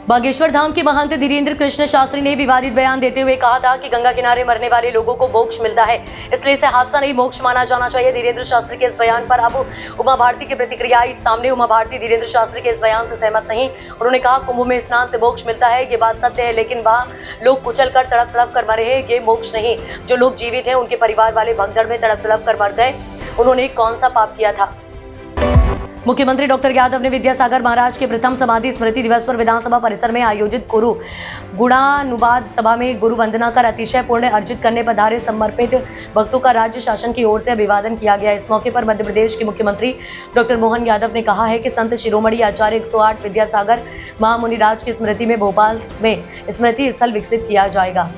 बागेश्वर धाम के महंत धीरेन्द्र कृष्ण शास्त्री ने विवादित बयान देते हुए कहा था कि गंगा किनारे मरने वाले लोगों को मोक्ष मिलता है, इसलिए इसे हादसा नहीं मोक्ष माना जाना चाहिए। धीरेन्द्र शास्त्री के इस बयान पर अब उमा भारती की प्रतिक्रिया आई सामने। उमा भारती धीरेन्द्र शास्त्री के इस बयान से सहमत नहीं। उन्होंने कहा, कुंभ में स्नान से मोक्ष मिलता है, ये बात सत्य है, लेकिन वहाँ लोग कुचल कर तड़प तड़प कर मरे हैं, ये मोक्ष नहीं। जो लोग जीवित हैं उनके परिवार वाले भगदड़ में तड़प तड़प कर मर गए, उन्होंने कौन सा पाप किया था। मुख्यमंत्री डॉक्टर यादव ने विद्यासागर महाराज के प्रथम समाधि स्मृति दिवस पर विधानसभा परिसर में आयोजित गुरु गुणानुवाद सभा में गुरु वंदना कर अतिशय पुण्य अर्जित करने पधारे समर्पित भक्तों का राज्य शासन की ओर से अभिवादन किया गया। इस मौके पर मध्य प्रदेश के मुख्यमंत्री डॉक्टर मोहन यादव ने कहा है कि संत शिरोमणि आचार्य 108 विद्यासागर महामुनिराज की स्मृति में भोपाल में स्मृति स्थल विकसित किया जाएगा।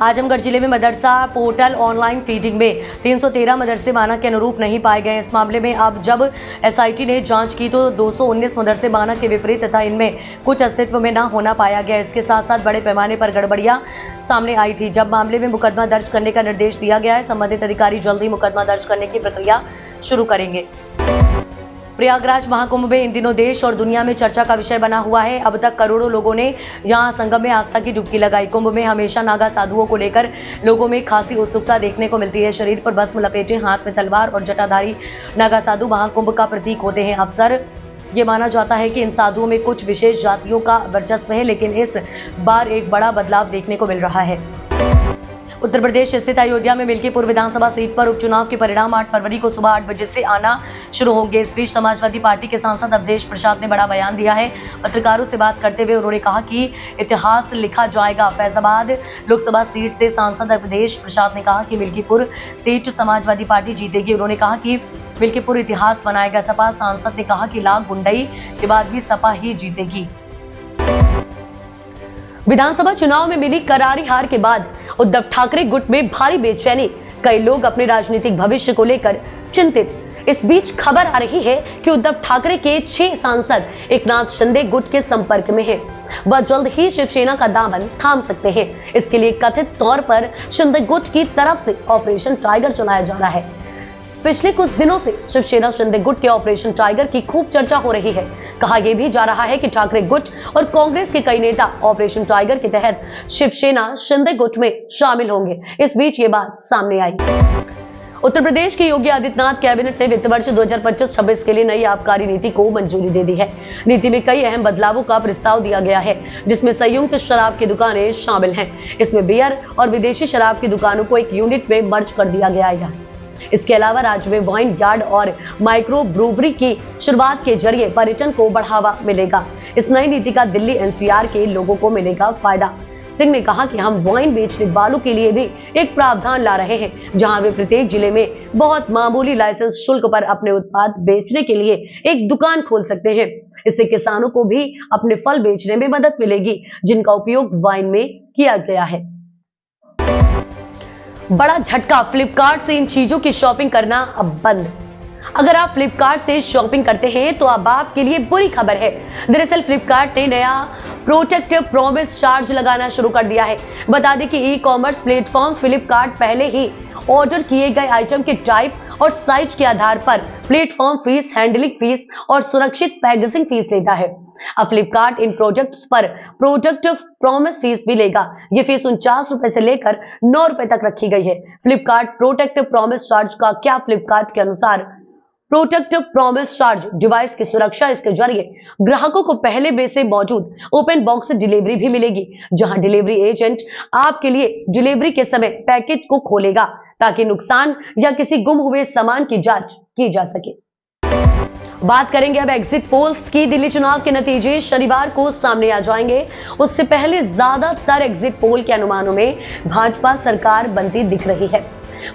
आजमगढ़ जिले में मदरसा पोर्टल ऑनलाइन फीडिंग में 313 मदरसे मानक के अनुरूप नहीं पाए गए। इस मामले में अब जब एसआईटी ने जांच की तो 219 मदरसे मानक के विपरीत तथा इनमें कुछ अस्तित्व में न होना पाया गया। इसके साथ साथ बड़े पैमाने पर गड़बड़ियां सामने आई थी। जब मामले में मुकदमा दर्ज करने का निर्देश दिया गया है, संबंधित अधिकारी जल्द ही मुकदमा दर्ज करने की प्रक्रिया शुरू करेंगे। प्रयागराज महाकुंभ में इन दिनों देश और दुनिया में चर्चा का विषय बना हुआ है। अब तक करोड़ों लोगों ने यहां संगम में आस्था की डुबकी लगाई। कुंभ में हमेशा नागा साधुओं को लेकर लोगों में खासी उत्सुकता देखने को मिलती है। शरीर पर भस्म लपेटे, हाथ में तलवार और जटाधारी नागा साधु महाकुंभ का प्रतीक होते हैं। अक्सर ये माना जाता है कि इन साधुओं में कुछ विशेष जातियों का वर्चस्व है, लेकिन इस बार एक बड़ा बदलाव देखने को मिल रहा है। उत्तर प्रदेश स्थित अयोध्या में मिल्कीपुर विधानसभा सीट पर उपचुनाव के परिणाम 8 फरवरी को सुबह 8 बजे से आना शुरू होंगे। इस बीच समाजवादी पार्टी के सांसद अवधेश प्रसाद ने बड़ा बयान दिया है। पत्रकारों से बात करते हुए उन्होंने कहा कि इतिहास लिखा जाएगा। फैजाबाद लोकसभा सीट से सांसद अवधेश प्रसाद ने कहा कि मिल्कीपुर सीट समाजवादी पार्टी जीतेगी। उन्होंने कहा कि मिल्कीपुर इतिहास बनाएगा। सपा सांसद ने कहा कि लाख गुंडई के बाद भी सपा ही जीतेगी। विधानसभा चुनाव में मिली करारी हार के बाद उद्धव ठाकरे गुट में भारी बेचैनी। कई लोग अपने राजनीतिक भविष्य को लेकर चिंतित। इस बीच खबर आ रही है कि उद्धव ठाकरे के 6 सांसद एकनाथ शिंदे गुट के संपर्क में हैं। वह जल्द ही शिवसेना का दामन थाम सकते हैं। इसके लिए कथित तौर पर शिंदे गुट की तरफ से ऑपरेशन टाइगर चलाया जा रहा है। पिछले कुछ दिनों से शिवसेना शिंदे गुट के ऑपरेशन टाइगर की खूब चर्चा हो रही है। कहा यह भी जा रहा है कि ठाकरे गुट और कांग्रेस के कई नेता ऑपरेशन टाइगर के तहत शिवसेना शिंदे गुट में शामिल होंगे। इस बीच ये बात सामने आई। उत्तर प्रदेश के योगी आदित्यनाथ कैबिनेट ने वित्त वर्ष 2025-26 के लिए नई आबकारी नीति को मंजूरी दे दी है। नीति में कई अहम बदलावों का प्रस्ताव दिया गया है, जिसमें संयुक्त शराब की दुकानें शामिल हैं। इसमें बियर और विदेशी शराब की दुकानों को एक यूनिट में मर्ज कर दिया गया है। इसके अलावा राज्य में वाइन यार्ड और माइक्रो ब्रूवरी की शुरुआत के जरिए पर्यटन को बढ़ावा मिलेगा। इस नई नीति का दिल्ली एनसीआर के लोगों को मिलेगा फायदा। सिंह ने कहा कि हम वाइन बेचने वालों के लिए भी एक प्रावधान ला रहे हैं, जहां वे प्रत्येक जिले में बहुत मामूली लाइसेंस शुल्क पर अपने उत्पाद बेचने के लिए एक दुकान खोल सकते हैं। इससे किसानों को भी अपने फल बेचने में मदद मिलेगी, जिनका उपयोग वाइन में किया गया है। बड़ा झटका, फ्लिपकार्ट से इन चीजों की शॉपिंग करना अब बंद। अगर आप फ्लिपकार्ट से शॉपिंग करते हैं तो अब आपके लिए बुरी खबर है। दरअसल फ्लिपकार्ट ने नया प्रोटेक्ट प्रॉमिस चार्ज लगाना शुरू कर दिया है। बता दें कि ई कॉमर्स प्लेटफॉर्म फ्लिपकार्ट पहले ही ऑर्डर किए गए आइटम के टाइप और साइज के आधार पर प्लेटफॉर्म फीस, हैंडलिंग फीस और सुरक्षित पैकेजिंग फीस लेता है। अब फ्लिपकार्ट इन प्रोजेक्ट्स पर प्रोडक्ट प्रॉमिस फीस भी लेगा। ये फीस 49 रुपए से लेकर 9 रुपए तक रखी गई है। फ्लिपकार्ट प्रोडक्ट प्रॉमिस चार्ज का क्या? फ्लिपकार्ट के अनुसार प्रोडक्ट प्रॉमिस चार्ज डिवाइस की सुरक्षा, इसके जरिए ग्राहकों को पहले में से मौजूद ओपन बॉक्स डिलीवरी भी मिलेगी, जहां डिलीवरी एजेंट आपके लिए डिलीवरी के समय पैकेट को खोलेगा ताकि नुकसान या किसी गुम हुए सामान की जांच की जा सके। बात करेंगे अब एग्जिट पोल्स की। दिल्ली चुनाव के नतीजे शनिवार को सामने आ जाएंगे। उससे पहले ज्यादातर एग्जिट पोल के अनुमानों में भाजपा सरकार बनती दिख रही है।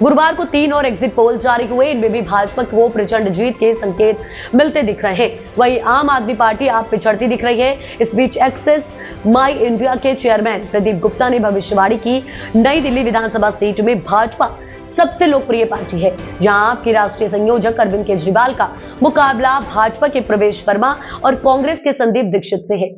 गुरुवार को 3 और एग्जिट पोल जारी हुए। इनमें भी भाजपा को प्रचंड जीत के संकेत मिलते दिख रहे हैं। वहीं आम आदमी पार्टी आप पिछड़ती दिख रही है। इस बीच एक्सेस माई इंडिया के चेयरमैन प्रदीप गुप्ता ने भविष्यवाणी की, नई दिल्ली विधानसभा सीट में भाजपा सबसे लोकप्रिय पार्टी है। जहां आपके राष्ट्रीय संयोजक अरविंद केजरीवाल का मुकाबला भाजपा के प्रवेश वर्मा और कांग्रेस के संदीप दीक्षित से है।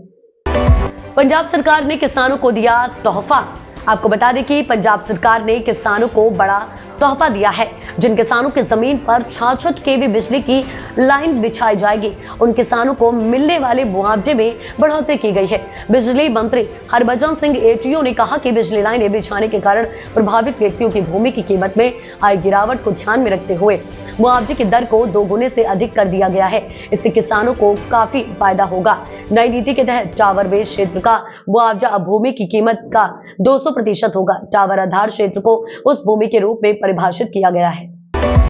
पंजाब सरकार ने किसानों को दिया तोहफा। आपको बता दें कि पंजाब सरकार ने किसानों को बड़ा तोहफा दिया है। जिन किसानों की जमीन पर 66 केवी बिजली की लाइन बिछाई जाएगी, उन किसानों को मिलने वाले मुआवजे में बढ़ोतरी की गई है। बिजली मंत्री हरभजन सिंह एटीओ ने कहा कि बिजली लाइनें बिछाने के कारण प्रभावित व्यक्तियों की भूमि की कीमत में आई गिरावट को ध्यान में रखते हुए मुआवजे की दर को 2 गुने से अधिक कर दिया गया है। इससे किसानों को काफी फायदा होगा। नई नीति के तहत टावर बेस क्षेत्र का मुआवजा अब भूमि की कीमत का 200% होगा। टावर आधार क्षेत्र को उस भूमि के रूप में परिभाषित किया गया है।